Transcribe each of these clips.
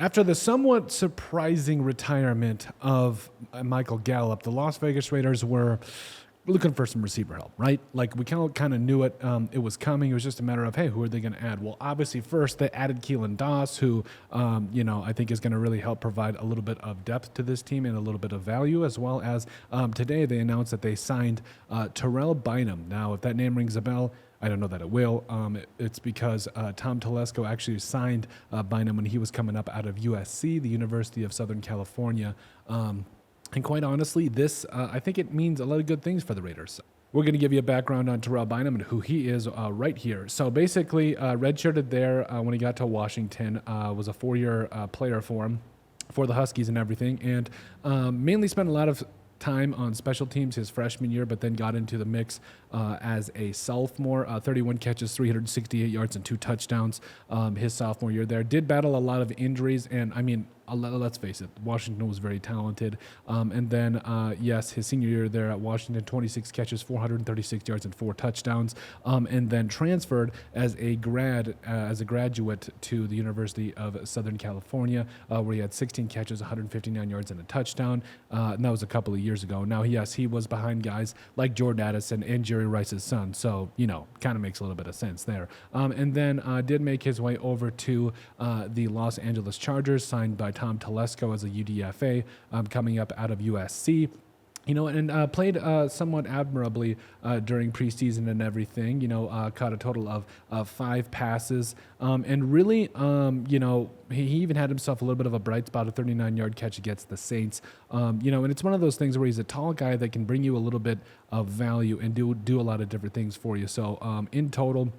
After the somewhat surprising retirement of Michael Gallup, the Las Vegas Raiders were looking for some receiver help, right? Like we kind of knew it. It was coming. It was just a matter of, hey, who are they going to add? Well, obviously, first they added Keelan Doss, who, I think is going to really help provide a little bit of depth to this team and a little bit of value, as well as today they announced that they signed Terrell Bynum. Now, if that name rings a bell, I don't know that it will. It's because Tom Telesco actually signed Bynum when he was coming up out of USC, the University of Southern California. And quite honestly, this, I think it means a lot of good things for the Raiders. We're going to give you a background on Terrell Bynum and who he is right here. So basically, redshirted there when he got to Washington, was a 4-year player for him, for the Huskies and everything, and mainly spent a lot of time on special teams his freshman year, but then got into the mix as a sophomore. 31 catches, 368 yards, and 2 touchdowns his sophomore year there. Did battle a lot of injuries, and I mean, let's face it, Washington was very talented. And then, yes, his senior year there at Washington, 26 catches, 436 yards, and 4 touchdowns. And then transferred as a graduate to the University of Southern California, where he had 16 catches, 159 yards, and a touchdown. And that was a couple of years ago. Now, yes, he was behind guys like Jordan Addison and Jerry Rice's son. So, kind of makes a little bit of sense there. And then did make his way over to the Los Angeles Chargers, signed by Tom Telesco as a UDFA, coming up out of USC. And played somewhat admirably during preseason and everything. Caught a total of 5 passes. And really, he even had himself a little bit of a bright spot, a 39-yard catch against the Saints. And it's one of those things where he's a tall guy that can bring you a little bit of value and do a lot of different things for you. So in total,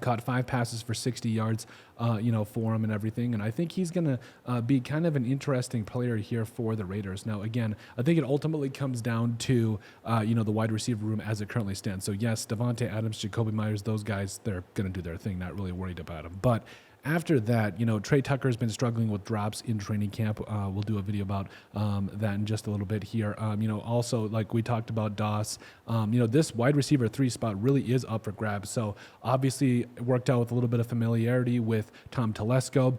caught 5 passes for 60 yards, for him and everything. And I think he's going to be kind of an interesting player here for the Raiders. Now, again, I think it ultimately comes down to, the wide receiver room as it currently stands. So, yes, Devontae Adams, Jacoby Myers, those guys, they're going to do their thing, not really worried about them. But after that, Trey Tucker's been struggling with drops in training camp. We'll do a video about that in just a little bit here. Also, like we talked about Doss, this wide receiver 3 spot really is up for grabs. So obviously it worked out with a little bit of familiarity with Tom Telesco.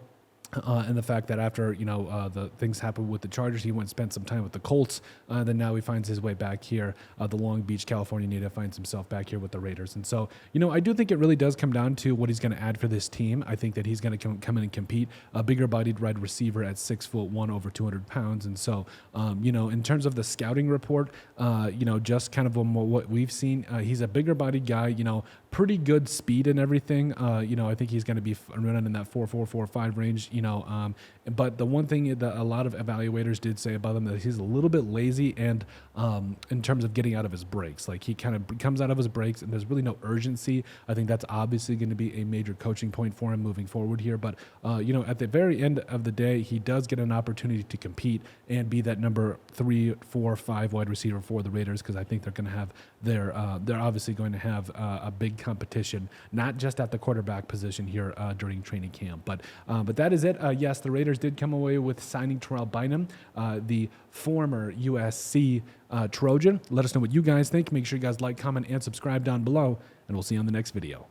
And the fact that after, the things happened with the Chargers, he went and spent some time with the Colts. Then now he finds his way back here. The Long Beach, California native finds himself back here with the Raiders. And so, I do think it really does come down to what he's going to add for this team. I think that he's going to come in and compete. A bigger-bodied wide receiver at 6'1", over 200 pounds. And so, in terms of the scouting report, just kind of what we've seen, he's a bigger-bodied guy, pretty good speed and everything. I think he's going to be running in that 4.4-4.5 range. But the one thing that a lot of evaluators did say about him that he's a little bit lazy and in terms of getting out of his breaks. Like he kind of comes out of his breaks and there's really no urgency. I think that's obviously going to be a major coaching point for him moving forward here. But, at the very end of the day, he does get an opportunity to compete and be that number 3, 4, 5 wide receiver for the Raiders, because I think they're going to have they're obviously going to have a big competition, not just at the quarterback position here during training camp. But that is it. Yes, the Raiders did come away with signing Terrell Bynum, the former USC Trojan. Let us know what you guys think. Make sure you guys like, comment, and subscribe down below, and we'll see you on the next video.